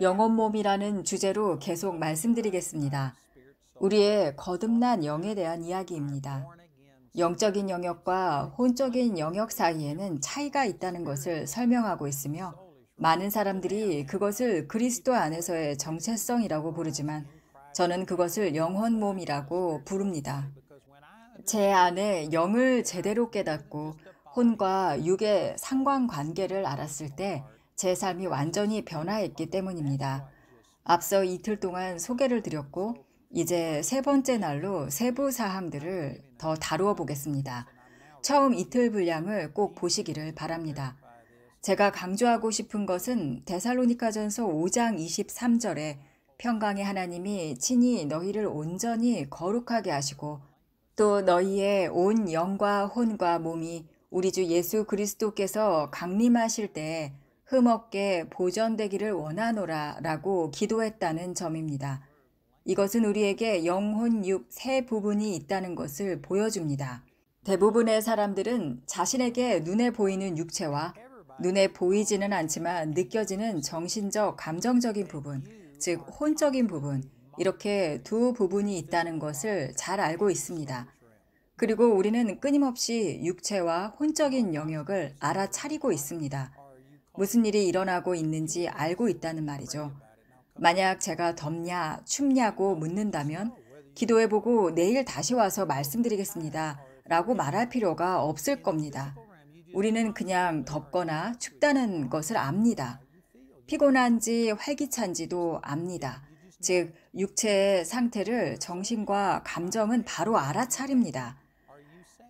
영혼 몸이라는 주제로 계속 말씀드리겠습니다. 우리의 거듭난 영에 대한 이야기입니다. 영적인 영역과 혼적인 영역 사이에는 차이가 있다는 것을 설명하고 있으며, 많은 사람들이 그것을 그리스도 안에서의 정체성이라고 부르지만, 저는 그것을 영혼 몸이라고 부릅니다. 제 안에 영을 제대로 깨닫고 혼과 육의 상관관계를 알았을 때 제 삶이 완전히 변화했기 때문입니다. 앞서 이틀 동안 소개를 드렸고, 이제 세 번째 날로 세부 사항들을 더 다루어 보겠습니다. 처음 이틀 분량을 꼭 보시기를 바랍니다. 제가 강조하고 싶은 것은 데살로니가전서 5장 23절에 평강의 하나님이 친히 너희를 온전히 거룩하게 하시고 또 너희의 온 영과 혼과 몸이 우리 주 예수 그리스도께서 강림하실 때에 흠없게 보존되기를 원하노라 라고 기도했다는 점입니다. 이것은 우리에게 영혼, 육 세 부분이 있다는 것을 보여줍니다. 대부분의 사람들은 자신에게 눈에 보이는 육체와 눈에 보이지는 않지만 느껴지는 정신적, 감정적인 부분, 즉 혼적인 부분, 이렇게 두 부분이 있다는 것을 잘 알고 있습니다. 그리고 우리는 끊임없이 육체와 혼적인 영역을 알아차리고 있습니다. 무슨 일이 일어나고 있는지 알고 있다는 말이죠. 만약 제가 덥냐, 춥냐고 묻는다면 기도해보고 내일 다시 와서 말씀드리겠습니다 라고 말할 필요가 없을 겁니다. 우리는 그냥 덥거나 춥다는 것을 압니다. 피곤한지 활기찬지도 압니다. 즉, 육체의 상태를 정신과 감정은 바로 알아차립니다.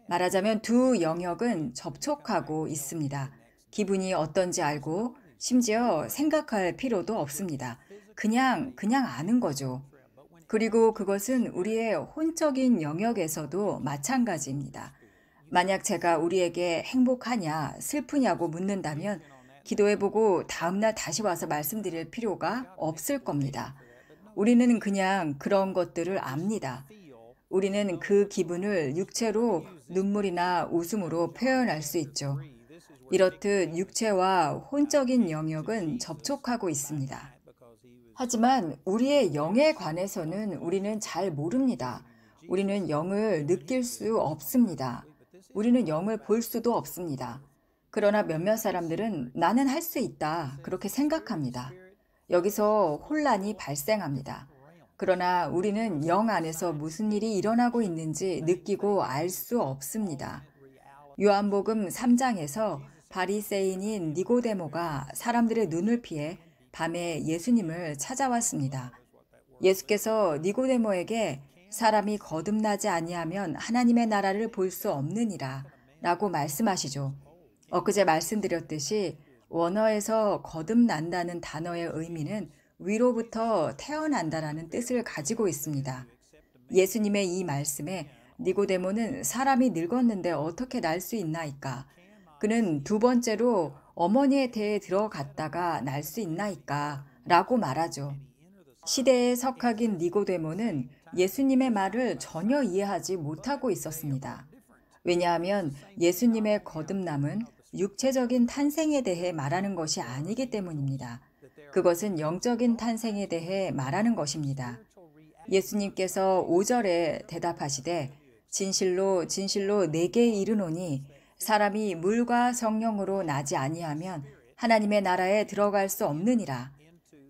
말하자면 두 영역은 접촉하고 있습니다. 기분이 어떤지 알고 심지어 생각할 필요도 없습니다. 그냥 아는 거죠. 그리고 그것은 우리의 혼적인 영역에서도 마찬가지입니다. 만약 제가 우리에게 행복하냐, 슬프냐고 묻는다면 기도해보고 다음날 다시 와서 말씀드릴 필요가 없을 겁니다. 우리는 그냥 그런 것들을 압니다. 우리는 그 기분을 육체로 눈물이나 웃음으로 표현할 수 있죠. 이렇듯 육체와 혼적인 영역은 접촉하고 있습니다. 하지만 우리의 영에 관해서는 우리는 잘 모릅니다. 우리는 영을 느낄 수 없습니다. 우리는 영을 볼 수도 없습니다. 그러나 몇몇 사람들은 나는 할 수 있다, 그렇게 생각합니다. 여기서 혼란이 발생합니다. 그러나 우리는 영 안에서 무슨 일이 일어나고 있는지 느끼고 알 수 없습니다. 요한복음 3장에서 바리새인인 니고데모가 사람들의 눈을 피해 밤에 예수님을 찾아왔습니다. 예수께서 니고데모에게 사람이 거듭나지 아니하면 하나님의 나라를 볼 수 없느니라 라고 말씀하시죠. 엊그제 말씀드렸듯이 원어에서 거듭난다는 단어의 의미는 위로부터 태어난다라는 뜻을 가지고 있습니다. 예수님의 이 말씀에 니고데모는 사람이 늙었는데 어떻게 날 수 있나이까? 그는 두 번째로 어머니의 태에 들어갔다가 날 수 있나이까? 라고 말하죠. 시대의 석학인 니고데모는 예수님의 말을 전혀 이해하지 못하고 있었습니다. 왜냐하면 예수님의 거듭남은 육체적인 탄생에 대해 말하는 것이 아니기 때문입니다. 그것은 영적인 탄생에 대해 말하는 것입니다. 예수님께서 5절에 대답하시되 진실로 진실로 내게 이르노니 사람이 물과 성령으로 나지 아니하면 하나님의 나라에 들어갈 수 없느니라.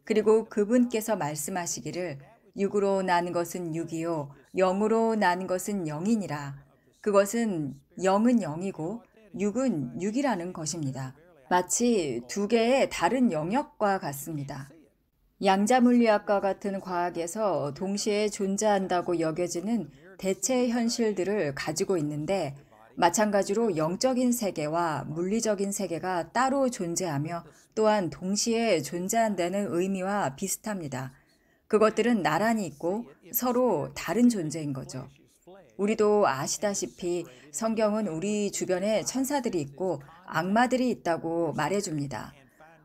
그리고 그분께서 말씀하시기를 육으로 난 것은 육이요 영으로 난 것은 영이니라. 그것은 영은 영이고 육은 육이라는 것입니다. 마치 두 개의 다른 영역과 같습니다. 양자물리학과 같은 과학에서 동시에 존재한다고 여겨지는 대체 현실들을 가지고 있는데, 마찬가지로 영적인 세계와 물리적인 세계가 따로 존재하며 또한 동시에 존재한다는 의미와 비슷합니다. 그것들은 나란히 있고 서로 다른 존재인 거죠. 우리도 아시다시피 성경은 우리 주변에 천사들이 있고 악마들이 있다고 말해줍니다.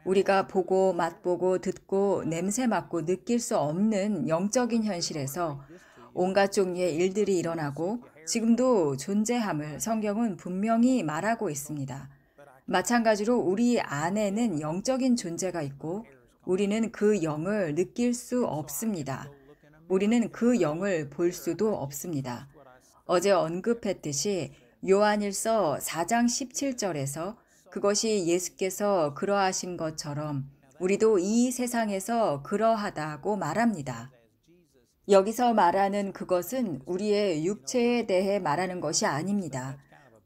우리가 보고 맛보고 듣고 냄새 맡고 느낄 수 없는 영적인 현실에서 온갖 종류의 일들이 일어나고 지금도 존재함을 성경은 분명히 말하고 있습니다. 마찬가지로 우리 안에는 영적인 존재가 있고 우리는 그 영을 느낄 수 없습니다. 우리는 그 영을 볼 수도 없습니다. 어제 언급했듯이 요한일서 4장 17절에서 그것이 예수께서 그러하신 것처럼 우리도 이 세상에서 그러하다고 말합니다. 여기서 말하는 그것은 우리의 육체에 대해 말하는 것이 아닙니다.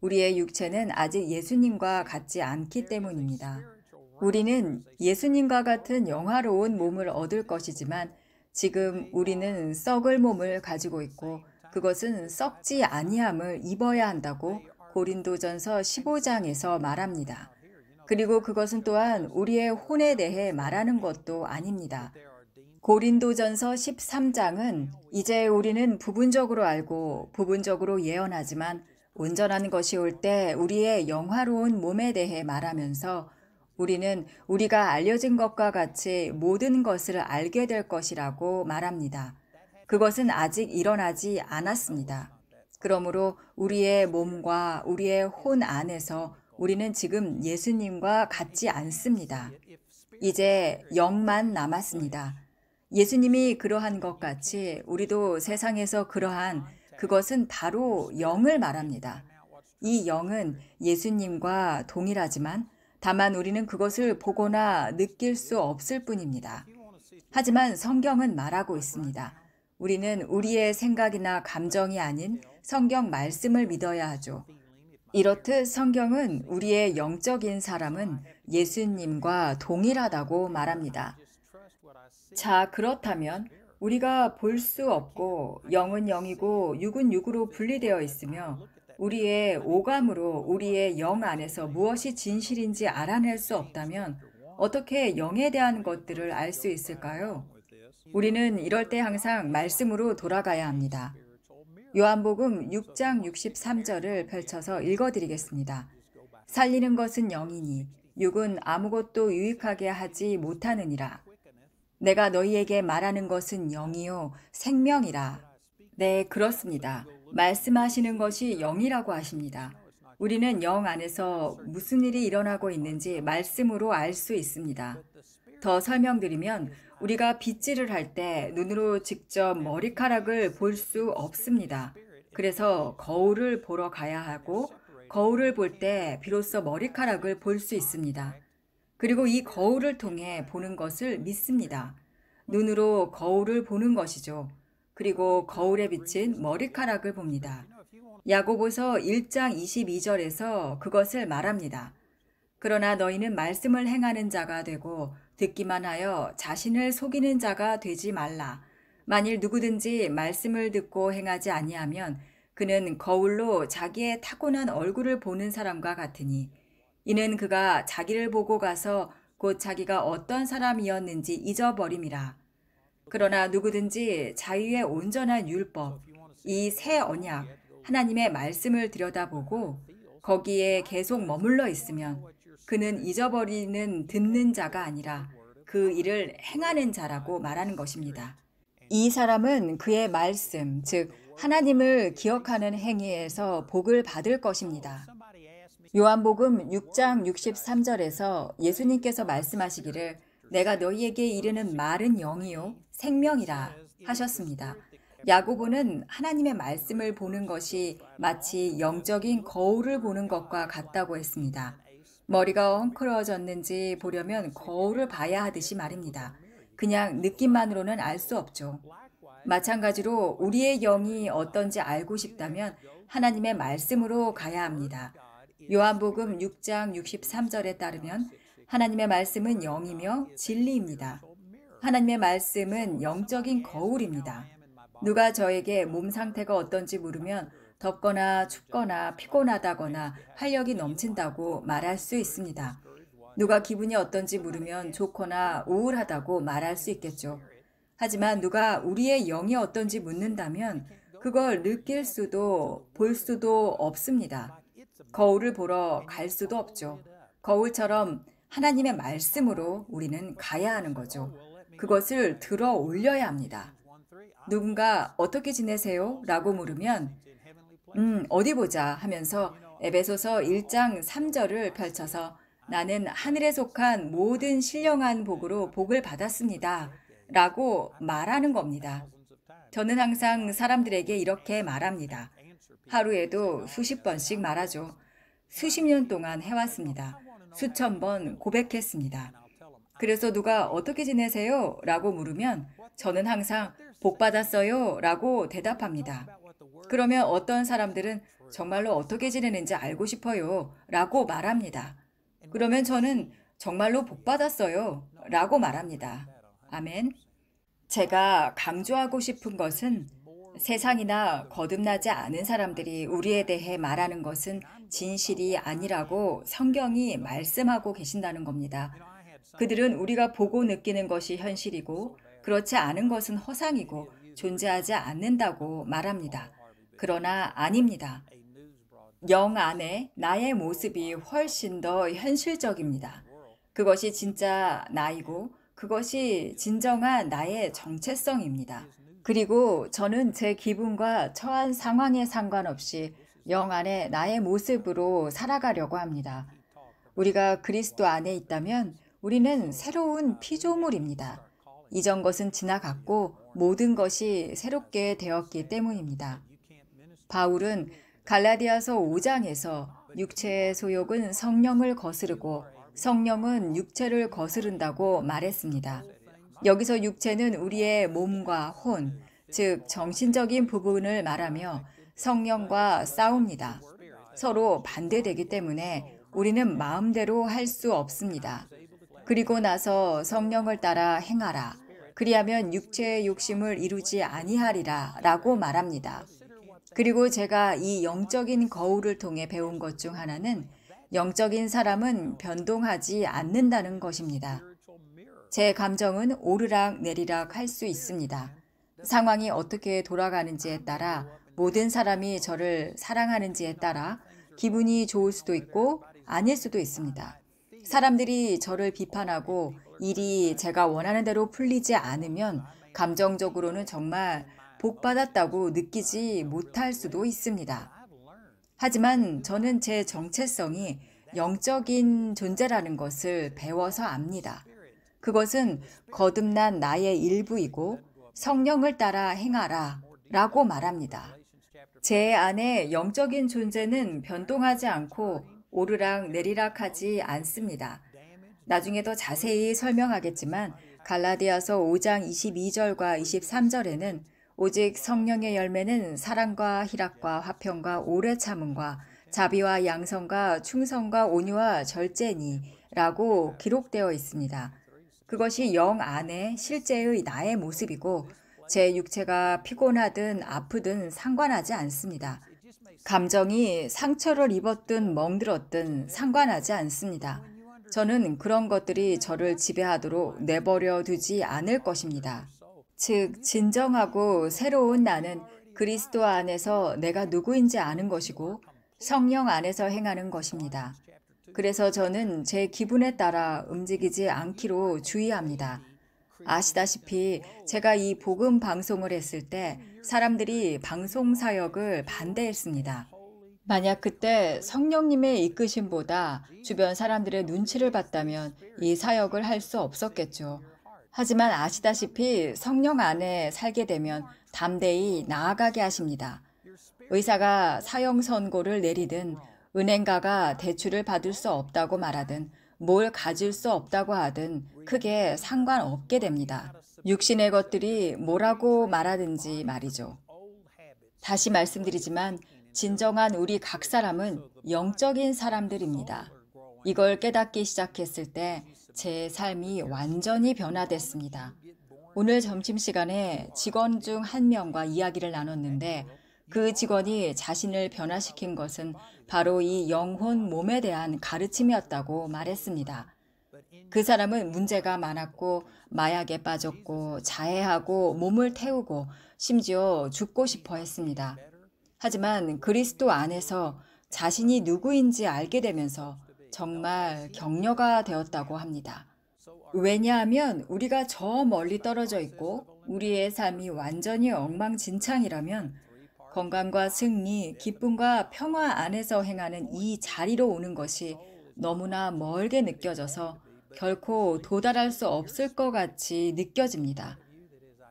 우리의 육체는 아직 예수님과 같지 않기 때문입니다. 우리는 예수님과 같은 영화로운 몸을 얻을 것이지만 지금 우리는 썩을 몸을 가지고 있고 그것은 썩지 아니함을 입어야 한다고 고린도전서 15장에서 말합니다. 그리고 그것은 또한 우리의 혼에 대해 말하는 것도 아닙니다. 고린도전서 13장은 이제 우리는 부분적으로 알고 부분적으로 예언하지만 온전한 것이 올 때 우리의 영화로운 몸에 대해 말하면서 우리는 우리가 알려진 것과 같이 모든 것을 알게 될 것이라고 말합니다. 그것은 아직 일어나지 않았습니다. 그러므로 우리의 몸과 우리의 혼 안에서 우리는 지금 예수님과 같지 않습니다. 이제 영만 남았습니다. 예수님이 그러한 것 같이 우리도 세상에서 그러한 그것은 바로 영을 말합니다. 이 영은 예수님과 동일하지만 다만 우리는 그것을 보거나 느낄 수 없을 뿐입니다. 하지만 성경은 말하고 있습니다. 우리는 우리의 생각이나 감정이 아닌 성경 말씀을 믿어야 하죠. 이렇듯 성경은 우리의 영적인 사람은 예수님과 동일하다고 말합니다. 자, 그렇다면 우리가 볼 수 없고 영은 영이고 육은 육으로 분리되어 있으며 우리의 오감으로 우리의 영 안에서 무엇이 진실인지 알아낼 수 없다면 어떻게 영에 대한 것들을 알 수 있을까요? 우리는 이럴 때 항상 말씀으로 돌아가야 합니다. 요한복음 6장 63절을 펼쳐서 읽어드리겠습니다. 살리는 것은 영이니 육은 아무것도 유익하게 하지 못하느니라. 내가 너희에게 말하는 것은 영이요 생명이라. 네, 그렇습니다. 말씀하시는 것이 영이라고 하십니다. 우리는 영 안에서 무슨 일이 일어나고 있는지 말씀으로 알 수 있습니다. 더 설명드리면 우리가 빗질을 할 때 눈으로 직접 머리카락을 볼 수 없습니다. 그래서 거울을 보러 가야 하고 거울을 볼 때 비로소 머리카락을 볼 수 있습니다. 그리고 이 거울을 통해 보는 것을 믿습니다. 눈으로 거울을 보는 것이죠. 그리고 거울에 비친 머리카락을 봅니다. 야고보서 1장 22절에서 그것을 말합니다. 그러나 너희는 말씀을 행하는 자가 되고 듣기만 하여 자신을 속이는 자가 되지 말라. 만일 누구든지 말씀을 듣고 행하지 아니하면 그는 거울로 자기의 타고난 얼굴을 보는 사람과 같으니 이는 그가 자기를 보고 가서 곧 자기가 어떤 사람이었는지 잊어버림이라. 그러나 누구든지 자유의 온전한 율법, 이 새 언약, 하나님의 말씀을 들여다보고 거기에 계속 머물러 있으면 그는 잊어버리는 듣는 자가 아니라 그 일을 행하는 자라고 말하는 것입니다. 이 사람은 그의 말씀, 즉 하나님을 기억하는 행위에서 복을 받을 것입니다. 요한복음 6장 63절에서 예수님께서 말씀하시기를 내가 너희에게 이르는 말은 영이요 생명이라 하셨습니다. 야고보는 하나님의 말씀을 보는 것이 마치 영적인 거울을 보는 것과 같다고 했습니다. 머리가 헝클어졌는지 보려면 거울을 봐야 하듯이 말입니다. 그냥 느낌만으로는 알 수 없죠. 마찬가지로 우리의 영이 어떤지 알고 싶다면 하나님의 말씀으로 가야 합니다. 요한복음 6장 63절에 따르면 하나님의 말씀은 영이며 진리입니다. 하나님의 말씀은 영적인 거울입니다. 누가 저에게 몸 상태가 어떤지 물으면 덥거나 춥거나 피곤하다거나 활력이 넘친다고 말할 수 있습니다. 누가 기분이 어떤지 물으면 좋거나 우울하다고 말할 수 있겠죠. 하지만 누가 우리의 영이 어떤지 묻는다면 그걸 느낄 수도 볼 수도 없습니다. 거울을 보러 갈 수도 없죠. 거울처럼 하나님의 말씀으로 우리는 가야 하는 거죠. 그것을 들어 올려야 합니다. 누군가 어떻게 지내세요? 라고 물으면 어디 보자 하면서 에베소서 1장 3절을 펼쳐서 나는 하늘에 속한 모든 신령한 복으로 복을 받았습니다. 라고 말하는 겁니다. 저는 항상 사람들에게 이렇게 말합니다. 하루에도 수십 번씩 말하죠. 수십 년 동안 해왔습니다. 수천 번 고백했습니다. 그래서 누가 어떻게 지내세요? 라고 물으면 저는 항상 복 받았어요. 라고 대답합니다. 그러면 어떤 사람들은 정말로 어떻게 지내는지 알고 싶어요. 라고 말합니다. 그러면 저는 정말로 복 받았어요. 라고 말합니다. 아멘. 제가 강조하고 싶은 것은 세상이나 거듭나지 않은 사람들이 우리에 대해 말하는 것은 진실이 아니라고 성경이 말씀하고 계신다는 겁니다. 그들은 우리가 보고 느끼는 것이 현실이고 그렇지 않은 것은 허상이고 존재하지 않는다고 말합니다. 그러나 아닙니다. 영 안에 나의 모습이 훨씬 더 현실적입니다. 그것이 진짜 나이고 그것이 진정한 나의 정체성입니다. 그리고 저는 제 기분과 처한 상황에 상관없이 영 안에 나의 모습으로 살아가려고 합니다. 우리가 그리스도 안에 있다면 우리는 새로운 피조물입니다. 이전 것은 지나갔고 모든 것이 새롭게 되었기 때문입니다. 바울은 갈라디아서 5장에서 육체의 소욕은 성령을 거스르고 성령은 육체를 거스른다고 말했습니다. 여기서 육체는 우리의 몸과 혼, 즉 정신적인 부분을 말하며 성령과 싸웁니다. 서로 반대되기 때문에 우리는 마음대로 할 수 없습니다. 그리고 나서 성령을 따라 행하라. 그리하면 육체의 욕심을 이루지 아니하리라 라고 말합니다. 그리고 제가 이 영적인 거울을 통해 배운 것 중 하나는 영적인 사람은 변동하지 않는다는 것입니다. 제 감정은 오르락 내리락 할 수 있습니다. 상황이 어떻게 돌아가는지에 따라 모든 사람이 저를 사랑하는지에 따라 기분이 좋을 수도 있고 아닐 수도 있습니다. 사람들이 저를 비판하고 일이 제가 원하는 대로 풀리지 않으면 감정적으로는 정말 복받았다고 느끼지 못할 수도 있습니다. 하지만 저는 제 정체성이 영적인 존재라는 것을 배워서 압니다. 그것은 거듭난 나의 일부이고 성령을 따라 행하라 라고 말합니다. 제 안에 영적인 존재는 변동하지 않고 오르락 내리락 하지 않습니다. 나중에 더 자세히 설명하겠지만 갈라디아서 5장 22절과 23절에는 오직 성령의 열매는 사랑과 희락과 화평과 오래 참음과 자비와 양성과 충성과 온유와 절제니 라고 기록되어 있습니다. 그것이 영 안에 실제의 나의 모습이고 제 육체가 피곤하든 아프든 상관하지 않습니다. 감정이 상처를 입었든 멍들었든 상관하지 않습니다. 저는 그런 것들이 저를 지배하도록 내버려 두지 않을 것입니다. 즉, 진정하고 새로운 나는 그리스도 안에서 내가 누구인지 아는 것이고 성령 안에서 행하는 것입니다. 그래서 저는 제 기분에 따라 움직이지 않기로 주의합니다. 아시다시피 제가 이 복음 방송을 했을 때 사람들이 방송 사역을 반대했습니다. 만약 그때 성령님의 이끄심보다 주변 사람들의 눈치를 봤다면 이 사역을 할 수 없었겠죠. 하지만 아시다시피 성령 안에 살게 되면 담대히 나아가게 하십니다. 의사가 사형 선고를 내리든 은행가가 대출을 받을 수 없다고 말하든 뭘 가질 수 없다고 하든 크게 상관없게 됩니다. 육신의 것들이 뭐라고 말하든지 말이죠. 다시 말씀드리지만 진정한 우리 각 사람은 영적인 사람들입니다. 이걸 깨닫기 시작했을 때 제 삶이 완전히 변화됐습니다. 오늘 점심시간에 직원 중 한 명과 이야기를 나눴는데 그 직원이 자신을 변화시킨 것은 바로 이 영혼 몸에 대한 가르침이었다고 말했습니다. 그 사람은 문제가 많았고 마약에 빠졌고 자해하고 몸을 태우고 심지어 죽고 싶어 했습니다. 하지만 그리스도 안에서 자신이 누구인지 알게 되면서 정말 격려가 되었다고 합니다. 왜냐하면 우리가 저 멀리 떨어져 있고 우리의 삶이 완전히 엉망진창이라면 건강과 승리, 기쁨과 평화 안에서 행하는 이 자리로 오는 것이 너무나 멀게 느껴져서 결코 도달할 수 없을 것 같이 느껴집니다.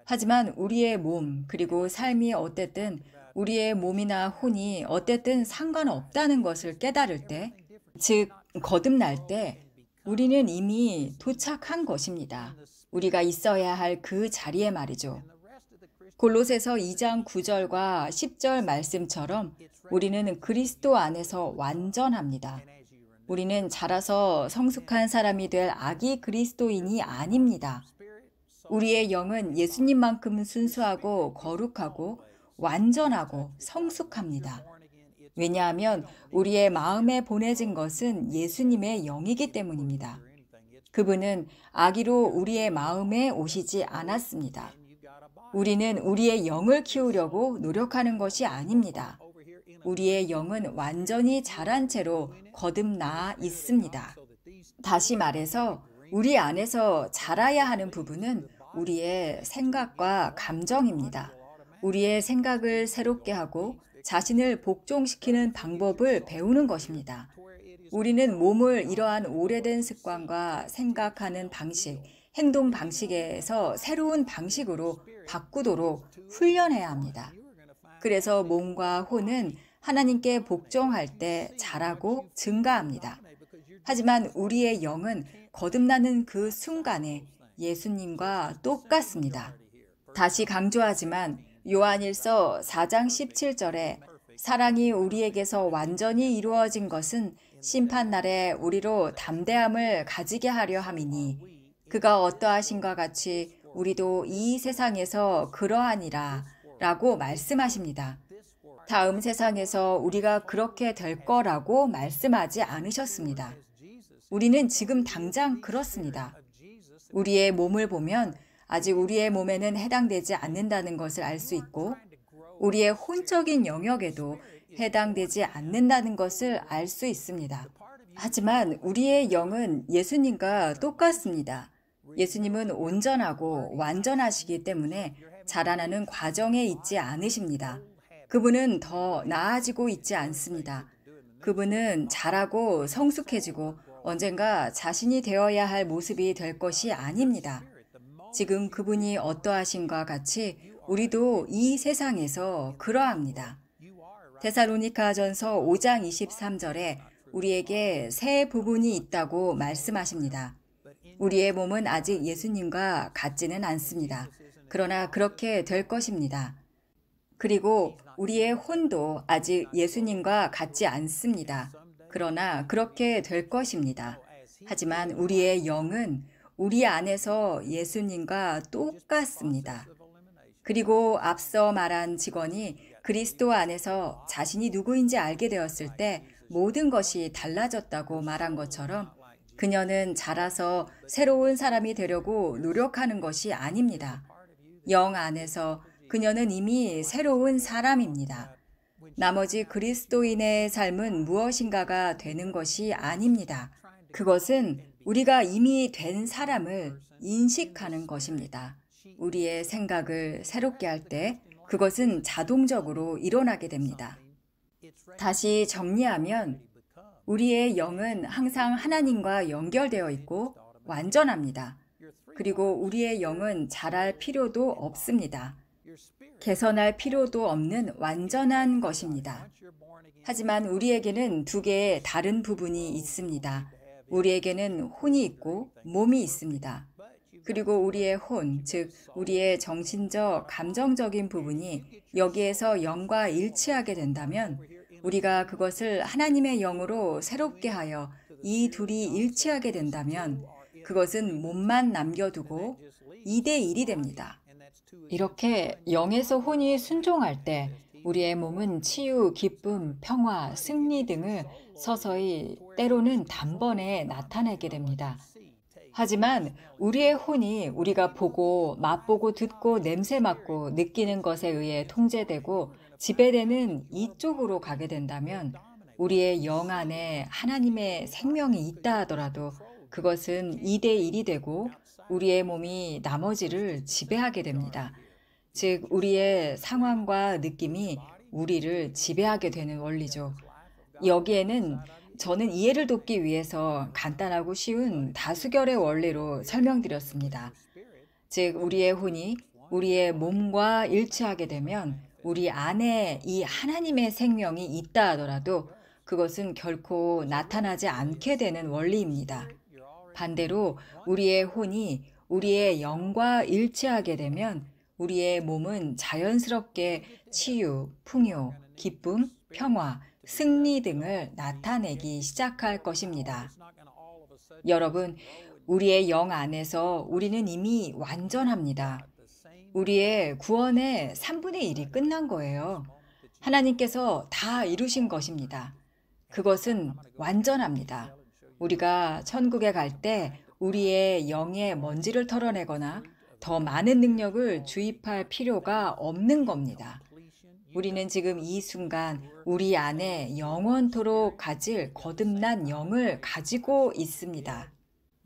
하지만 우리의 몸, 그리고 삶이 어쨌든 우리의 몸이나 혼이 어쨌든 상관없다는 것을 깨달을 때, 즉, 거듭날 때, 우리는 이미 도착한 것입니다. 우리가 있어야 할 그 자리에 말이죠. 골로새서 2장 9절과 10절 말씀처럼 우리는 그리스도 안에서 완전합니다. 우리는 자라서 성숙한 사람이 될 아기 그리스도인이 아닙니다. 우리의 영은 예수님만큼 순수하고 거룩하고 완전하고 성숙합니다. 왜냐하면 우리의 마음에 보내진 것은 예수님의 영이기 때문입니다. 그분은 아기로 우리의 마음에 오시지 않았습니다. 우리는 우리의 영을 키우려고 노력하는 것이 아닙니다. 우리의 영은 완전히 자란 채로 거듭나 있습니다. 다시 말해서 우리 안에서 자라야 하는 부분은 우리의 생각과 감정입니다. 우리의 생각을 새롭게 하고 자신을 복종시키는 방법을 배우는 것입니다. 우리는 몸을 이러한 오래된 습관과 생각하는 방식, 행동 방식에서 새로운 방식으로 바꾸도록 훈련해야 합니다. 그래서 몸과 혼은 하나님께 복종할 때 자라고 증가합니다. 하지만 우리의 영은 거듭나는 그 순간에 예수님과 똑같습니다. 다시 강조하지만 요한일서 4장 17절에 사랑이 우리에게서 완전히 이루어진 것은 심판날에 우리로 담대함을 가지게 하려 함이니 그가 어떠하신과 같이 우리도 이 세상에서 그러하니라 라고 말씀하십니다. 다음 세상에서 우리가 그렇게 될 거라고 말씀하지 않으셨습니다. 우리는 지금 당장 그렇습니다. 우리의 몸을 보면 아직 우리의 몸에는 해당되지 않는다는 것을 알 수 있고 우리의 혼적인 영역에도 해당되지 않는다는 것을 알 수 있습니다. 하지만 우리의 영은 예수님과 똑같습니다. 예수님은 온전하고 완전하시기 때문에 자라나는 과정에 있지 않으십니다. 그분은 더 나아지고 있지 않습니다. 그분은 자라고 성숙해지고 언젠가 자신이 되어야 할 모습이 될 것이 아닙니다. 지금 그분이 어떠하신가 같이 우리도 이 세상에서 그러합니다. 데살로니가전서 5장 23절에 우리에게 새 부분이 있다고 말씀하십니다. 우리의 몸은 아직 예수님과 같지는 않습니다. 그러나 그렇게 될 것입니다. 그리고 우리의 혼도 아직 예수님과 같지 않습니다. 그러나 그렇게 될 것입니다. 하지만 우리의 영은 우리 안에서 예수님과 똑같습니다. 그리고 앞서 말한 직원이 그리스도 안에서 자신이 누구인지 알게 되었을 때 모든 것이 달라졌다고 말한 것처럼 그녀는 자라서 새로운 사람이 되려고 노력하는 것이 아닙니다. 영 안에서 그녀는 이미 새로운 사람입니다. 나머지 그리스도인의 삶은 무엇인가가 되는 것이 아닙니다. 그것은 우리가 이미 된 사람을 인식하는 것입니다. 우리의 생각을 새롭게 할 때 그것은 자동적으로 일어나게 됩니다. 다시 정리하면 우리의 영은 항상 하나님과 연결되어 있고 완전합니다. 그리고 우리의 영은 자랄 필요도 없습니다. 개선할 필요도 없는 완전한 것입니다. 하지만 우리에게는 두 개의 다른 부분이 있습니다. 우리에게는 혼이 있고 몸이 있습니다. 그리고 우리의 혼, 즉 우리의 정신적, 감정적인 부분이 여기에서 영과 일치하게 된다면 우리가 그것을 하나님의 영으로 새롭게 하여 이 둘이 일치하게 된다면 그것은 몸만 남겨두고 2대1이 됩니다. 이렇게 영에서 혼이 순종할 때 우리의 몸은 치유, 기쁨, 평화, 승리 등을 서서히 때로는 단번에 나타내게 됩니다. 하지만 우리의 혼이 우리가 보고, 맛보고, 듣고, 냄새 맡고, 느끼는 것에 의해 통제되고 지배되는 이쪽으로 가게 된다면 우리의 영 안에 하나님의 생명이 있다 하더라도 그것은 2대1이 되고 우리의 몸이 나머지를 지배하게 됩니다. 즉, 우리의 상황과 느낌이 우리를 지배하게 되는 원리죠. 여기에는 저는 이해를 돕기 위해서 간단하고 쉬운 다수결의 원리로 설명드렸습니다. 즉, 우리의 혼이 우리의 몸과 일치하게 되면 우리 안에 이 하나님의 생명이 있다 하더라도 그것은 결코 나타나지 않게 되는 원리입니다. 반대로 우리의 혼이 우리의 영과 일치하게 되면 우리의 몸은 자연스럽게 치유, 풍요, 기쁨, 평화, 승리 등을 나타내기 시작할 것입니다. 여러분, 우리의 영 안에서 우리는 이미 완전합니다. 우리의 구원의 3분의 1이 끝난 거예요. 하나님께서 다 이루신 것입니다. 그것은 완전합니다. 우리가 천국에 갈 때 우리의 영의 먼지를 털어내거나 더 많은 능력을 주입할 필요가 없는 겁니다. 우리는 지금 이 순간 우리 안에 영원토록 가질 거듭난 영을 가지고 있습니다.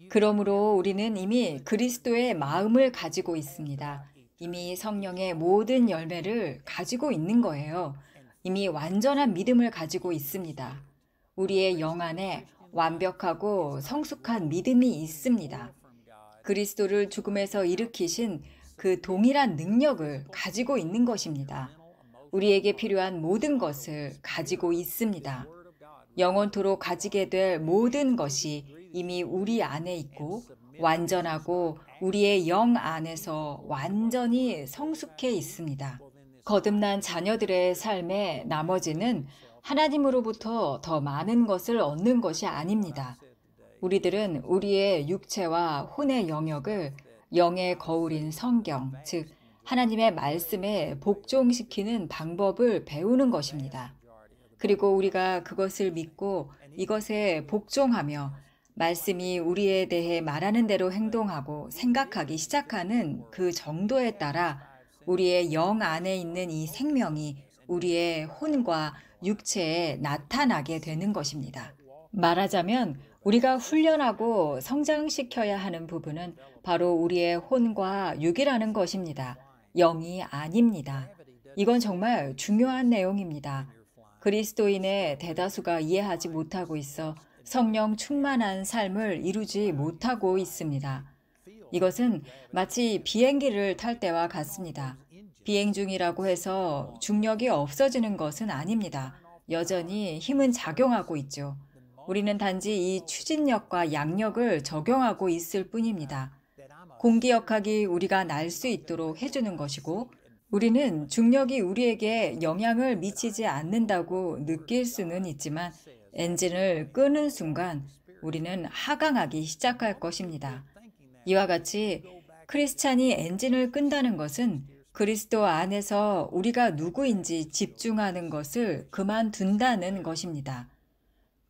그러므로 우리는 이미 그리스도의 마음을 가지고 있습니다. 이미 성령의 모든 열매를 가지고 있는 거예요. 이미 완전한 믿음을 가지고 있습니다. 우리의 영 안에 완벽하고 성숙한 믿음이 있습니다. 그리스도를 죽음에서 일으키신 그 동일한 능력을 가지고 있는 것입니다. 우리에게 필요한 모든 것을 가지고 있습니다. 영원토록 가지게 될 모든 것이 이미 우리 안에 있고 완전하고 우리의 영 안에서 완전히 성숙해 있습니다. 거듭난 자녀들의 삶의 나머지는 하나님으로부터 더 많은 것을 얻는 것이 아닙니다. 우리들은 우리의 육체와 혼의 영역을 영의 거울인 성경, 즉 하나님의 말씀에 복종시키는 방법을 배우는 것입니다. 그리고 우리가 그것을 믿고 이것에 복종하며 말씀이 우리에 대해 말하는 대로 행동하고 생각하기 시작하는 그 정도에 따라 우리의 영 안에 있는 이 생명이 우리의 혼과 육체에 나타나게 되는 것입니다. 말하자면 우리가 훈련하고 성장시켜야 하는 부분은 바로 우리의 혼과 육이라는 것입니다. 영이 아닙니다. 이건 정말 중요한 내용입니다. 그리스도인의 대다수가 이해하지 못하고 있어 성령 충만한 삶을 이루지 못하고 있습니다. 이것은 마치 비행기를 탈 때와 같습니다. 비행 중이라고 해서 중력이 없어지는 것은 아닙니다. 여전히 힘은 작용하고 있죠. 우리는 단지 이 추진력과 양력을 적용하고 있을 뿐입니다. 공기역학이 우리가 날 수 있도록 해주는 것이고 우리는 중력이 우리에게 영향을 미치지 않는다고 느낄 수는 있지만 엔진을 끄는 순간 우리는 하강하기 시작할 것입니다. 이와 같이 크리스찬이 엔진을 끈다는 것은 그리스도 안에서 우리가 누구인지 집중하는 것을 그만둔다는 것입니다.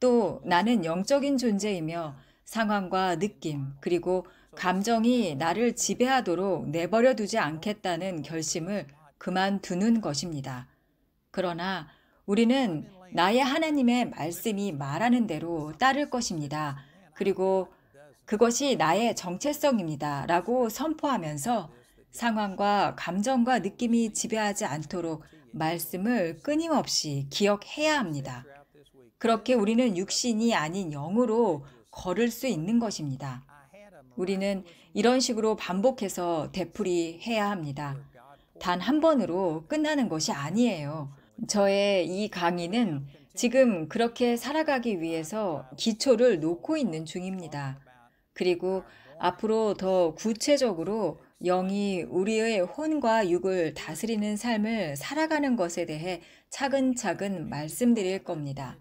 또 나는 영적인 존재이며 상황과 느낌 그리고 감정이 나를 지배하도록 내버려 두지 않겠다는 결심을 그만두는 것입니다. 그러나 우리는 나의 하나님의 말씀이 말하는 대로 따를 것입니다. 그리고 그것이 나의 정체성입니다. 라고 선포하면서 상황과 감정과 느낌이 지배하지 않도록 말씀을 끊임없이 기억해야 합니다. 그렇게 우리는 육신이 아닌 영으로 걸을 수 있는 것입니다. 우리는 이런 식으로 반복해서 되풀이해야 합니다. 단 한 번으로 끝나는 것이 아니에요. 저의 이 강의는 지금 그렇게 살아가기 위해서 기초를 놓고 있는 중입니다. 그리고 앞으로 더 구체적으로 영이 우리의 혼과 육을 다스리는 삶을 살아가는 것에 대해 차근차근 말씀드릴 겁니다.